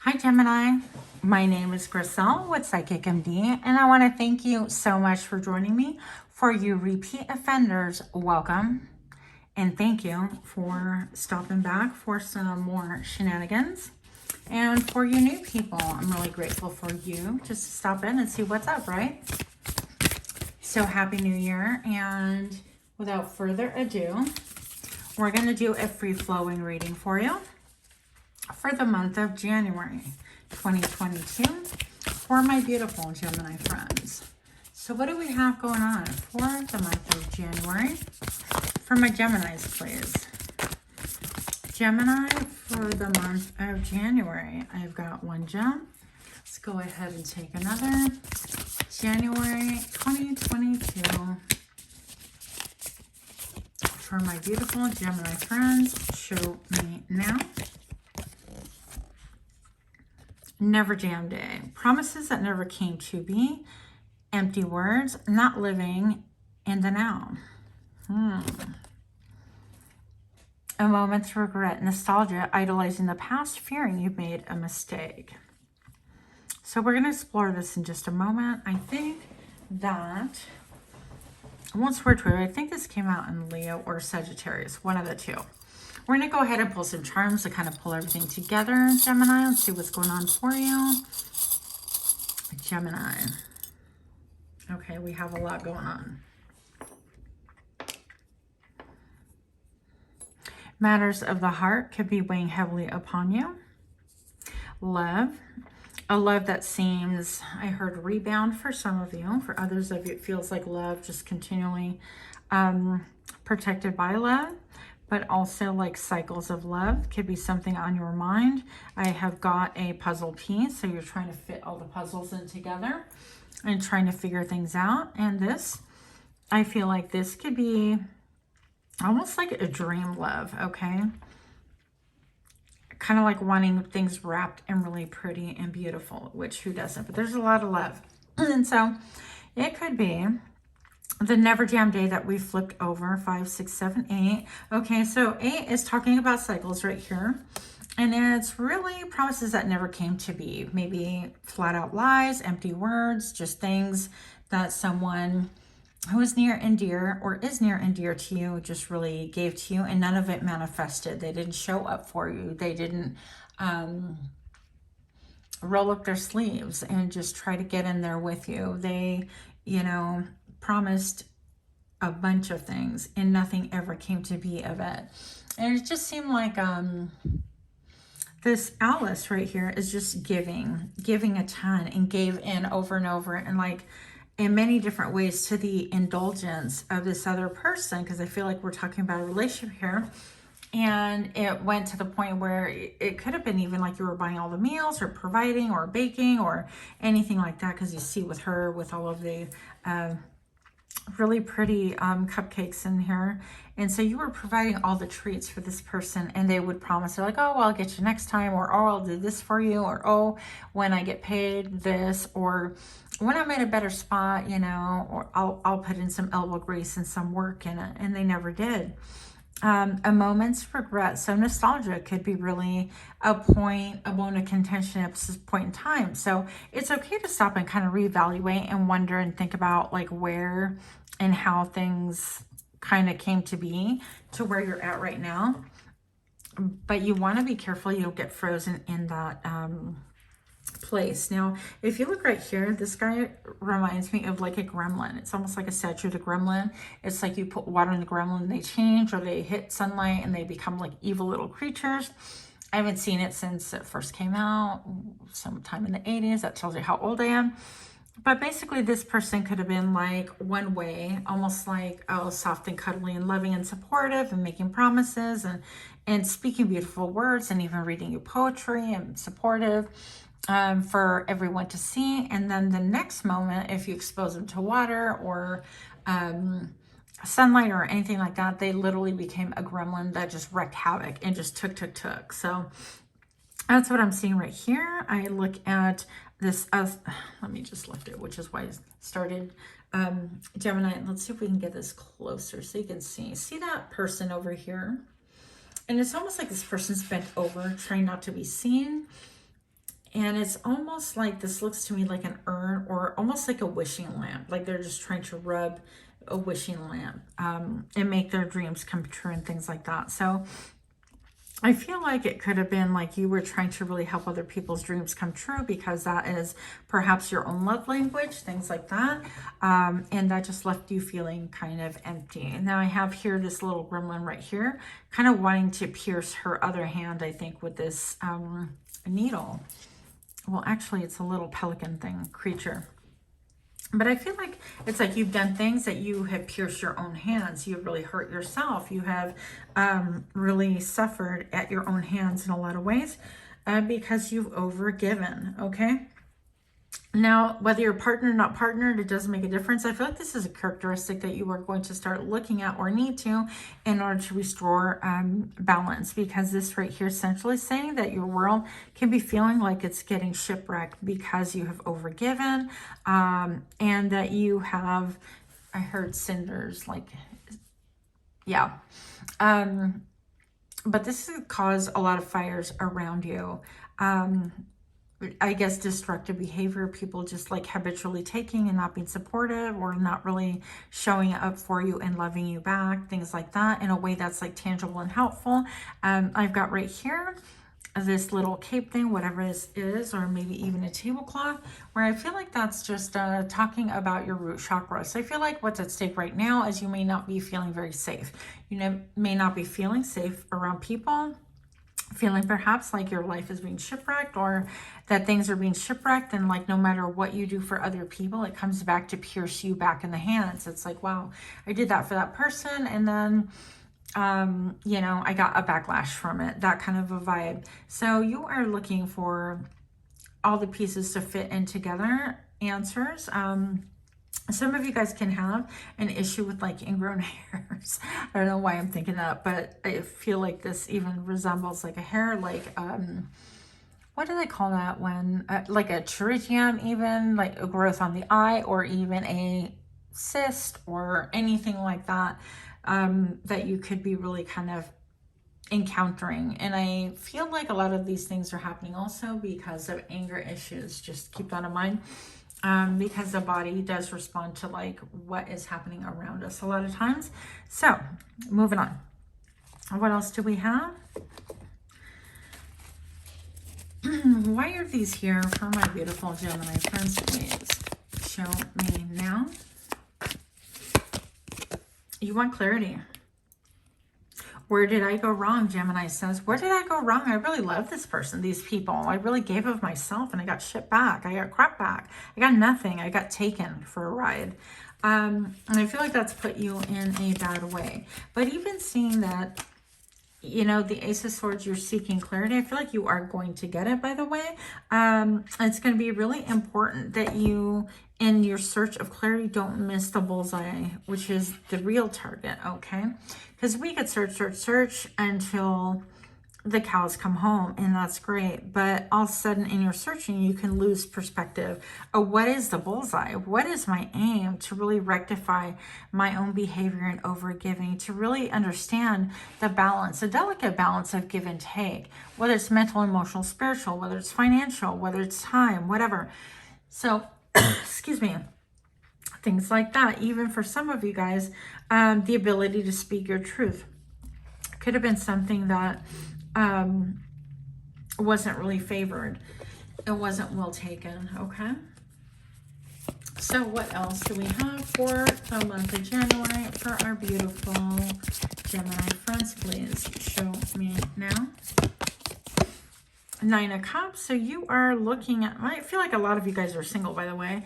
Hi Gemini, my name is Griselle with Psychic MD, and I want to thank you so much for joining me. For you repeat offenders, welcome, and thank you for stopping back for some more shenanigans. And for you new people, I'm really grateful for you just to stop in and see what's up, right? So happy new year, and without further ado, we're going to do a free-flowing reading for you for the month of January 2022 for my beautiful Gemini friends. So what do we have going on for the month of January for my Geminis, please? Gemini, for the month of January, I've got one gem. Let's go ahead and take another. January 2022 for my beautiful Gemini friends. Show me now. Never jam day. Promises that never came to be. Empty words. Not living in the now. A moment's regret. Nostalgia. Idolizing the past. Fearing you've made a mistake. So we're going to explore this in just a moment. I think that, I won't swear to it, I think this came out in Leo or Sagittarius. One of the two. We're going to go ahead and pull some charms to kind of pull everything together, Gemini. Let's see what's going on for you. Gemini. Okay, we have a lot going on. Matters of the heart could be weighing heavily upon you. Love. A love that seems, I heard rebound for some of you. For others of you, it feels like love just continually protected by love. But also like cycles of love could be something on your mind. I have got a puzzle piece, so you're trying to fit all the puzzles in together and trying to figure things out. And this, I feel like this could be almost like a dream love, okay? Kind of like wanting things wrapped and really pretty and beautiful, which who doesn't? But there's a lot of love. And so it could be the never jam day that we flipped over, 5, 6, 7, 8. Okay, so 8 is talking about cycles right here. And it's really promises that never came to be. Maybe flat out lies, empty words, just things that someone who is near and dear or is near and dear to you just really gave to you, and none of it manifested. They didn't show up for you. They didn't roll up their sleeves and just try to get in there with you. They, you know, promised a bunch of things and nothing ever came to be of it. And it just seemed like this Alice right here is just giving a ton, and gave in over and over, and like in many different ways to the indulgence of this other person, because I feel like we're talking about a relationship here. And it went to the point where it could have been even like you were buying all the meals or providing or baking or anything like that, because you see with her with all of the really pretty cupcakes in here. And so you were providing all the treats for this person, and they would promise, they're like, oh, well, I'll get you next time, or oh, I'll do this for you, or oh, when I get paid this, or when I'm in a better spot, you know, or I'll put in some elbow grease and some work in it. And they never did. A moment's regret. So nostalgia could be really a bone of contention at this point in time. So it's okay to stop and kind of reevaluate and wonder and think about like where and how things kind of came to be to where you're at right now. But you want to be careful you don't get frozen in that place. Now, if you look right here, this guy reminds me of like a gremlin. It's almost like a statue of the gremlin. It's like you put water in the gremlin and they change, or they hit sunlight and they become like evil little creatures. I haven't seen it since it first came out, sometime in the 80s. That tells you how old I am. But basically this person could have been like one way, almost like, oh, soft and cuddly and loving and supportive and making promises and speaking beautiful words and even reading you poetry and supportive for everyone to see. And then the next moment, if you expose them to water or sunlight or anything like that, they literally became a gremlin that just wreaked havoc and just took. So that's what I'm seeing right here. I look at this as, let me just lift it, which is why I started Gemini. Let's see if we can get this closer so you can see that person over here. And it's almost like this person's bent over, trying not to be seen. And it's almost like, this looks to me like an urn or almost like a wishing lamp. Like they're just trying to rub a wishing lamp and make their dreams come true and things like that. So I feel like it could have been like you were trying to really help other people's dreams come true, because that is perhaps your own love language, things like that. And that just left you feeling kind of empty. And now I have here this little gremlin right here, kind of wanting to pierce her other hand, I think, with this needle. Well, actually, it's a little pelican thing, creature. But I feel like it's like you've done things that you have pierced your own hands. You've really hurt yourself. You have really suffered at your own hands in a lot of ways because you've overgiven, okay? Now, whether you're partnered or not partnered, it doesn't make a difference. I feel like this is a characteristic that you are going to start looking at or need to in order to restore balance, because this right here essentially saying that your world can be feeling like it's getting shipwrecked because you have overgiven and that you have, I heard cinders, like, yeah. But this has caused a lot of fires around you. I guess destructive behavior, people just like habitually taking and not being supportive or not really showing up for you and loving you back, things like that in a way that's like tangible and helpful. I've got right here this little cape thing, whatever this is, or maybe even a tablecloth, where I feel like that's just talking about your root chakra. So I feel like what's at stake right now is you may not be feeling very safe. You may not be feeling safe around people, feeling perhaps like your life is being shipwrecked, or that things are being shipwrecked, and like no matter what you do for other people, it comes back to pierce you back in the hands. It's like, wow, I did that for that person, and then you know, I got a backlash from it, that kind of a vibe. So you are looking for all the pieces to fit in together, answers. Some of you guys can have an issue with like ingrown hairs. I don't know why I'm thinking that, but I feel like this even resembles like a hair, like, what do they call that when, like a pterygium, even like a growth on the eye, or even a cyst or anything like that, that you could be really kind of encountering. And I feel like a lot of these things are happening also because of anger issues. Just keep that in mind. Because the body does respond to like what is happening around us a lot of times. So moving on. What else do we have? Why are these here for my beautiful Gemini friends? Please show me now. You want clarity. Where did I go wrong? Gemini says, where did I go wrong? I really love this person, these people. I really gave of myself and I got shit back. I got crap back. I got nothing. I got taken for a ride. And I feel like that's put you in a bad way. But even seeing that, you know, the Ace of Swords, you're seeking clarity. I feel like you are going to get it, by the way. It's going to be really important that you, in your search of clarity, don't miss the bullseye, which is the real target, okay? Because we could search until the cows come home, and that's great. But all of a sudden in your searching, you can lose perspective of what is the bullseye? What is my aim to really rectify my own behavior and overgiving, to really understand the balance, a delicate balance of give and take, whether it's mental, emotional, spiritual, whether it's financial, whether it's time, whatever. So, excuse me. Things like that. Even for some of you guys, the ability to speak your truth could have been something that wasn't really favored. It wasn't well taken, okay? So what else do we have for the month of January for our beautiful Gemini friends? Please show me now. 9 of Cups. So you are looking at, I feel like a lot of you guys are single, by the way.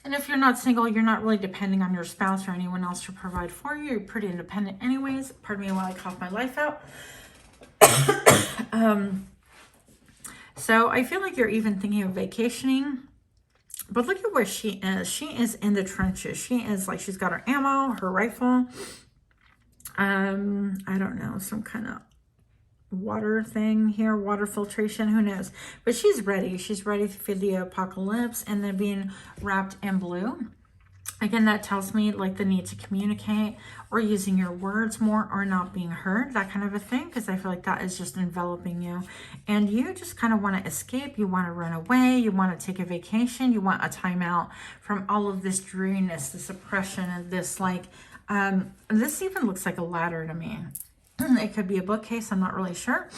And if you're not single, you're not really depending on your spouse or anyone else to provide for you. You're pretty independent anyways. Pardon me while I cough my life out. So I feel like you're even thinking of vacationing. But look at where she is. She is in the trenches. She is like, she's got her ammo, her rifle. I don't know, some kind of water thing here, water filtration, who knows, but she's ready for the apocalypse, and then being wrapped in blue. Again, that tells me like the need to communicate or using your words more or not being heard, that kind of a thing, because I feel like that is just enveloping you. And you just kind of want to escape. You want to run away. You want to take a vacation. You want a timeout from all of this dreariness, this oppression, and this like, this even looks like a ladder to me. It could be a bookcase. I'm not really sure.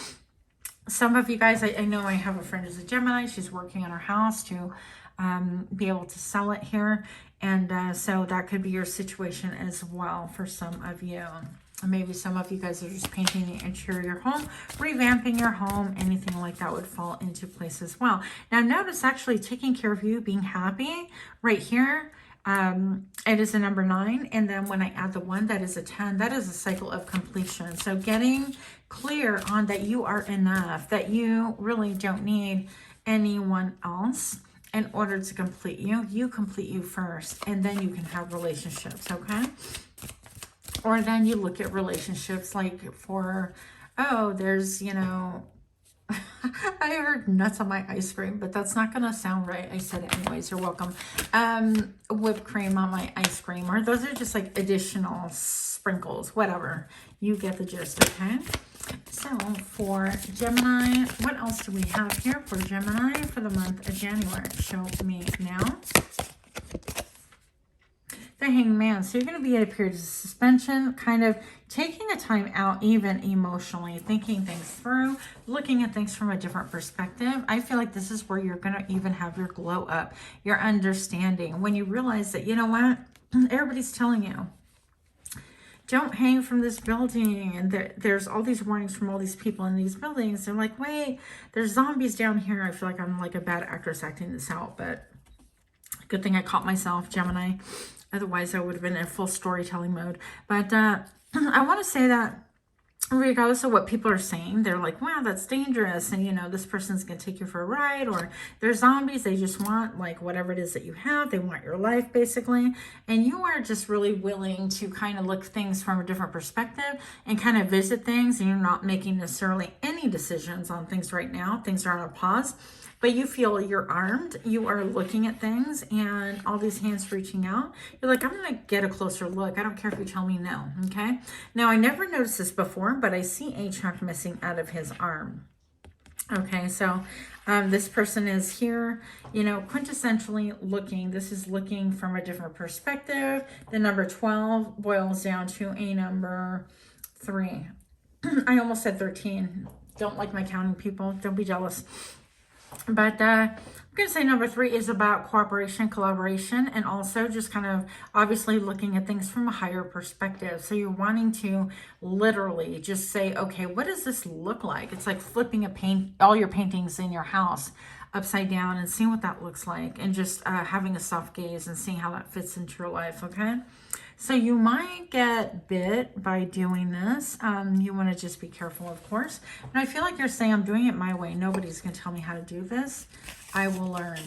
Some of you guys, I know I have a friend who's a Gemini. She's working on her house to be able to sell it here. And so that could be your situation as well for some of you. Maybe some of you guys are just painting the interior of your home, revamping your home, anything like that would fall into place as well. Now notice actually taking care of you, being happy right here. It is a number 9. And then when I add the 1, that is a 10. That is a cycle of completion. So getting clear on that you are enough, that you really don't need anyone else in order to complete you. You complete you first, and then you can have relationships, okay? Or then you look at relationships like for, oh, there's, you know, I heard nuts on my ice cream, but that's not going to sound right. I said it anyways. You're welcome. Whipped cream on my ice cream, or those are just like additional sprinkles, whatever. You get the gist, okay? So for Gemini, what else do we have here for Gemini for the month of January? Show me now. The Hanged Man. So you're going to be at a period of suspension, kind of taking a time out, even emotionally, thinking things through, looking at things from a different perspective. I feel like this is where you're going to even have your glow up, your understanding, when you realize that, you know what, everybody's telling you, don't hang from this building, and there's all these warnings from all these people in these buildings. They're like, wait, there's zombies down here. I feel like I'm like a bad actress acting this out, but good thing I caught myself, Gemini. Otherwise, I would have been in full storytelling mode. But I want to say that regardless of what people are saying, they're like, wow, that's dangerous. And, you know, this person's going to take you for a ride, or they're zombies. They just want like whatever it is that you have. They want your life basically. And you are just really willing to kind of look things from a different perspective and kind of visit things. And you're not making necessarily any decisions on things right now. Things are on a pause. But you feel you're armed, you are looking at things, and all these hands reaching out. You're like, I'm going to get a closer look. I don't care if you tell me no, okay? Now, I never noticed this before, but I see a chunk missing out of his arm. Okay, so this person is here, you know, quintessentially looking. This is looking from a different perspective. The number 12 boils down to a number 3. I almost said 13. Don't like my counting, people. Don't be jealous. But I'm going to say number 3 is about cooperation, collaboration, and also just kind of obviously looking at things from a higher perspective. So you're wanting to literally just say, okay, what does this look like? It's like flipping all your paintings in your house upside down and seeing what that looks like, and just having a soft gaze and seeing how that fits into your life, okay? So you might get bit by doing this. You want to just be careful, of course. And I feel like you're saying, I'm doing it my way. Nobody's going to tell me how to do this. I will learn.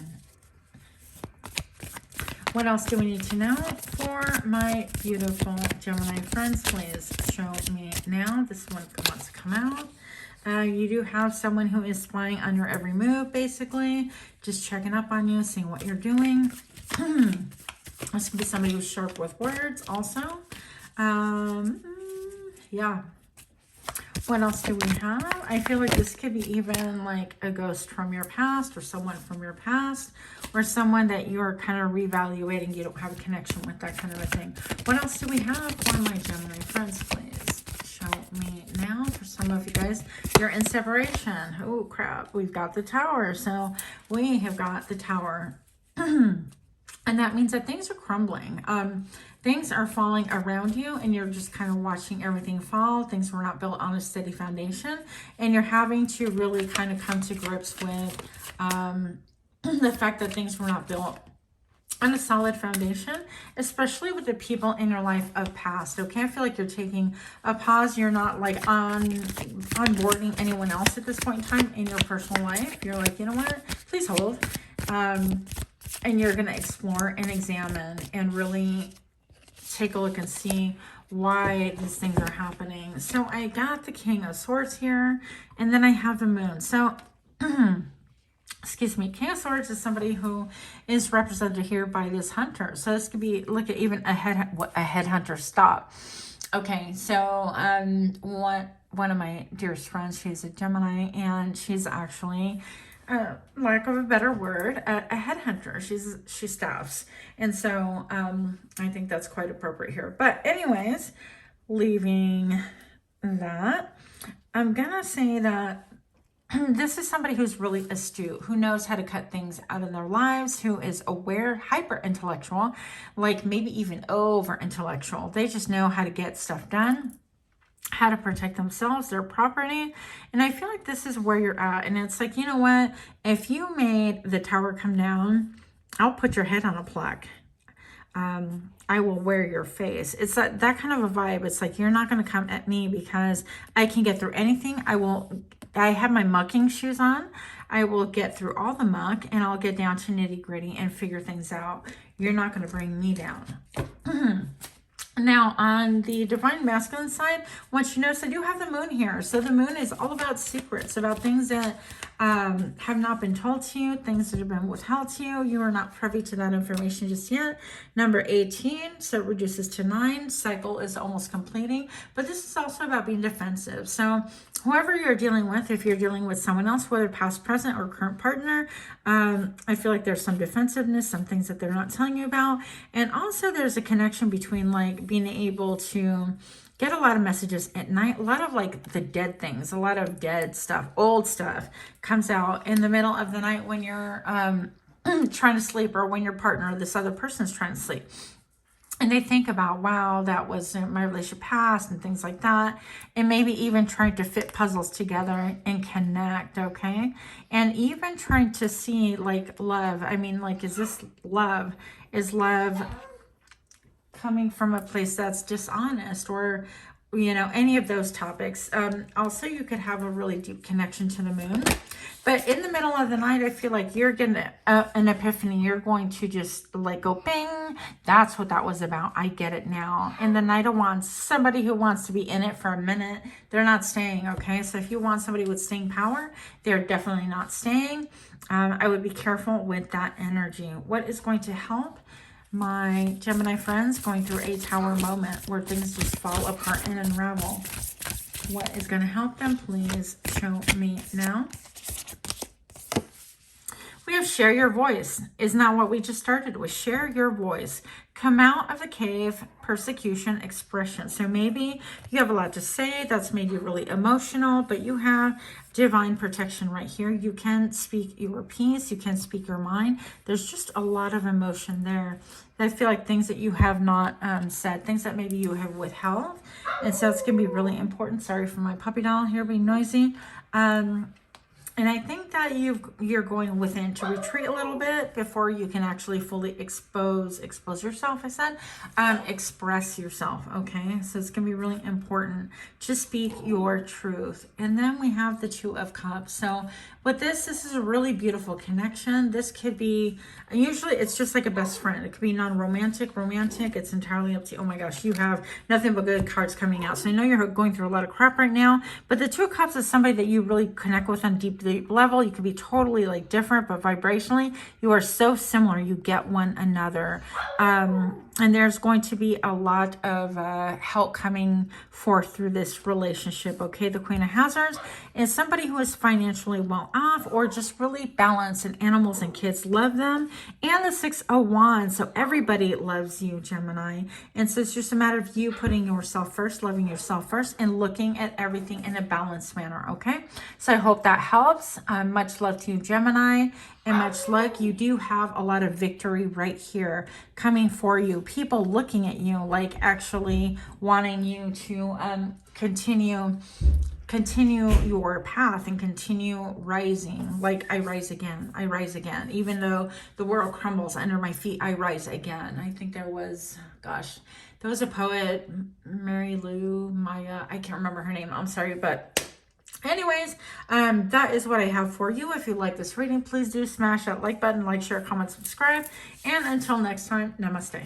What else do we need to know for my beautiful Gemini friends? Please show me now. This one wants to come out. You do have someone who is spying on your every move, basically. Just checking up on you, seeing what you're doing. This could be somebody who's sharp with words also. Yeah. What else do we have? I feel like this could be even like a ghost from your past, or someone from your past, or someone that you're kind of reevaluating. You don't have a connection with, that kind of a thing. What else do we have for my Gemini friends, please? Show me now. For some of you guys, you're in separation. Oh, crap. We've got the Tower. So we have got the Tower. And that means that things are crumbling. Things are falling around you, and you're just kind of watching everything fall. Things were not built on a steady foundation, and you're having to really kind of come to grips with the fact that things were not built on a solid foundation, especially with the people in your life of past. Okay, I feel like you're taking a pause. You're not like onboarding anyone else at this point in time in your personal life. You're like, you know what? Please hold. And you're going to explore and examine and really take a look and see why these things are happening. So I got the King of Swords here, and then I have the Moon. So excuse me, King of Swords is somebody who is represented here by this hunter. So this could be, look at even a headhunter. Stop. Okay, so one of my dearest friends, she's a Gemini, and she's actually, lack of a better word, a headhunter. She staffs, and so I think that's quite appropriate here. But anyways, leaving that, I'm gonna say that this is somebody who's really astute, who knows how to cut things out of their lives, who is aware, hyper intellectual, like maybe even over intellectual. They just know how to get stuff done, how to protect themselves, their property. And I feel like this is where you're at. And it's like, you know what? If you made the tower come down, I'll put your head on a plaque. I will wear your face. It's that kind of a vibe. It's like, you're not going to come at me because I can get through anything. I have my mucking shoes on. I will get through all the muck, and I'll get down to nitty gritty and figure things out. You're not going to bring me down. Now, on the Divine Masculine side, once you notice, I do have the moon here. So the moon is all about secrets, about things that have not been told to you, things that have been withheld to you. You are not privy to that information just yet. Number 18, so it reduces to 9. Cycle is almost completing. But this is also about being defensive. So whoever you're dealing with, if you're dealing with someone else, whether past, present, or current partner, I feel like there's some defensiveness, some things that they're not telling you about. And also there's a connection between like being able to get a lot of messages at night, a lot of like the dead things, a lot of dead stuff, old stuff comes out in the middle of the night when you're trying to sleep, or when your partner or this other person is trying to sleep. And they think about, wow, that was my relationship past and things like that. And maybe even trying to fit puzzles together and connect, okay? And even trying to see like love. I mean, like, is this love? Is love coming from a place that's dishonest, or, you know, any of those topics? Also, you could have a really deep connection to the moon. But in the middle of the night, I feel like you're getting an epiphany. You're going to just like go, bing, that's what that was about. I get it now. In the Knight of Wands, somebody who wants to be in it for a minute, they're not staying, okay? So if you want somebody with staying power, they're definitely not staying. I would be careful with that energy. What is going to help my Gemini friends going through a tower moment where things just fall apart and unravel? What is going to help them? Please show me now. We have share your voice. Isn't that what we just started with? Share your voice. Come out of the cave, persecution, expression. So maybe you have a lot to say that's made you really emotional, but you have divine protection right here. You can speak your piece. You can speak your mind. There's just a lot of emotion there. I feel like things that you have not said, things that maybe you have withheld. And so it's going to be really important. Sorry for my puppy doll here being noisy. And I think that you're going within to retreat a little bit before you can actually fully expose yourself. I said, express yourself. Okay. So it's going to be really important to speak your truth. And then we have the Two of Cups. So with this is a really beautiful connection. This could be, usually it's just like a best friend. It could be non-romantic, romantic. It's entirely up to you. Oh my gosh, you have nothing but good cards coming out. So I know you're going through a lot of crap right now, but the Two of Cups is somebody that you really connect with on deep level. You could be totally like different, but vibrationally you are so similar. You get one another. And there's going to be a lot of help coming forth through this relationship. Okay, the Queen of Hazards is somebody who is financially well off, or just really balanced, and animals and kids love them. And the Six of Wands, so everybody loves you, Gemini. And so it's just a matter of you putting yourself first, loving yourself first, and looking at everything in a balanced manner. Okay, so I hope that helps. Much love to you, Gemini, and much luck. You do have a lot of victory right here coming for you. People looking at you, like actually wanting you to continue your path and continue rising. Like, I rise again, I rise again. Even though the world crumbles under my feet, I rise again. I think there was, gosh, there was a poet, Mary Lou Maya, I can't remember her name, I'm sorry, but anyways, that is what I have for you. If you like this reading, please do smash that like button, like, share, comment, subscribe. And until next time, namaste.